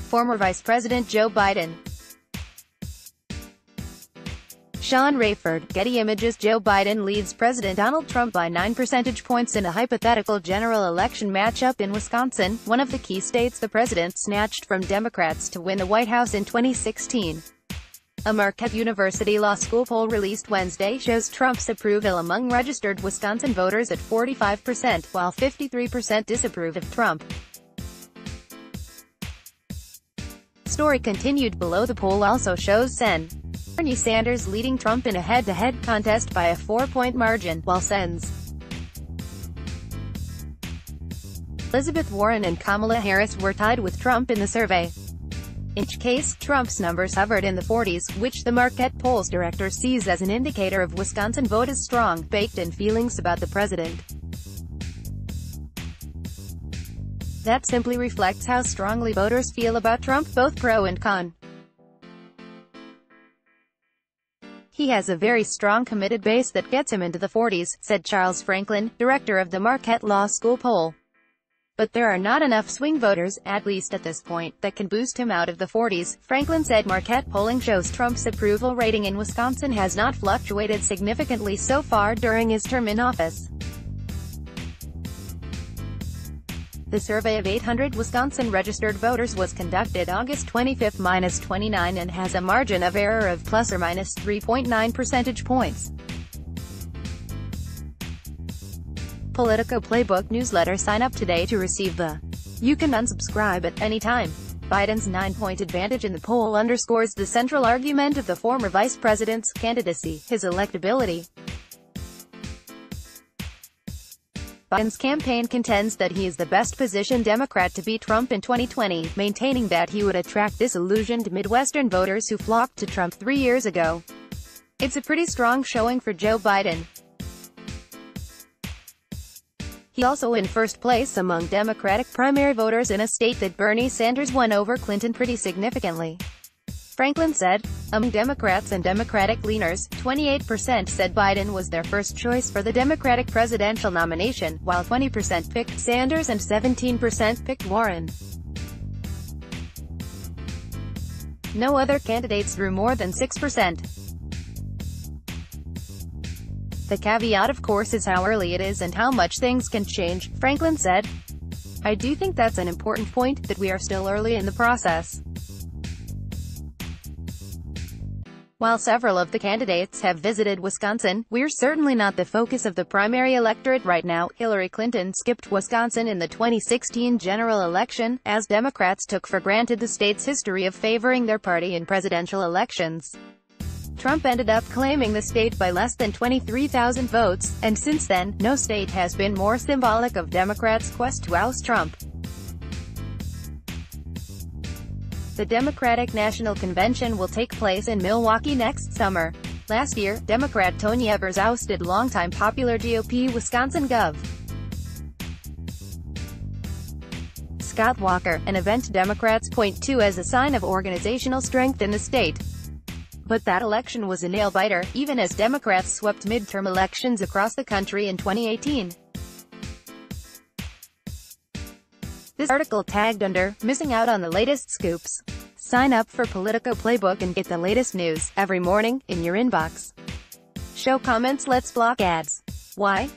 Former Vice President Joe Biden. Sean Rayford, Getty Images. Joe Biden leads President Donald Trump by 9 percentage points in a hypothetical general election matchup in Wisconsin, one of the key states the president snatched from Democrats to win the White House in 2016. A Marquette University Law School poll released Wednesday shows Trump's approval among registered Wisconsin voters at 45%, while 53% disapprove of Trump. Story continued below. The poll also shows Bernie Sanders leading Trump in a head-to-head contest by a 4-point margin, while Elizabeth Warren and Kamala Harris were tied with Trump in the survey. In each case, Trump's numbers hovered in the 40s, which the Marquette polls director sees as an indicator of Wisconsin voters' strong, baked-in feelings about the president. That simply reflects how strongly voters feel about Trump, both pro and con. He has a very strong committed base that gets him into the 40s, said Charles Franklin, director of the Marquette Law School poll. But there are not enough swing voters, at least at this point, that can boost him out of the 40s, Franklin said. Marquette polling shows Trump's approval rating in Wisconsin has not fluctuated significantly so far during his term in office. The survey of 800 Wisconsin registered voters was conducted August 25-29 and has a margin of error of plus or minus 3.9 percentage points. Politico Playbook newsletter. Sign up today to receive the. You can unsubscribe at any time. Biden's 9-point advantage in the poll underscores the central argument of the former vice president's candidacy, his electability. Biden's campaign contends that he is the best-positioned Democrat to beat Trump in 2020, maintaining that he would attract disillusioned Midwestern voters who flocked to Trump 3 years ago. It's a pretty strong showing for Joe Biden. He's also in first place among Democratic primary voters in a state that Bernie Sanders won over Clinton pretty significantly. Franklin said. Among Democrats and Democratic leaners, 28% said Biden was their first choice for the Democratic presidential nomination, while 20% picked Sanders and 17% picked Warren. No other candidates drew more than 6%. The caveat, of course, is how early it is and how much things can change, Franklin said. I do think that's an important point, that we are still early in the process. While several of the candidates have visited Wisconsin, we're certainly not the focus of the primary electorate right now. Hillary Clinton skipped Wisconsin in the 2016 general election, as Democrats took for granted the state's history of favoring their party in presidential elections. Trump ended up claiming the state by less than 23,000 votes, and since then, no state has been more symbolic of Democrats' quest to oust Trump. The Democratic National Convention will take place in Milwaukee next summer. Last year, Democrat Tony Evers ousted longtime popular GOP Wisconsin Gov. Scott Walker, an event Democrats point to as a sign of organizational strength in the state. But that election was a nail-biter, even as Democrats swept midterm elections across the country in 2018. This article tagged under, missing out on the latest scoops. Sign up for Politico Playbook and get the latest news, every morning, in your inbox. Show comments. Let's block ads. Why?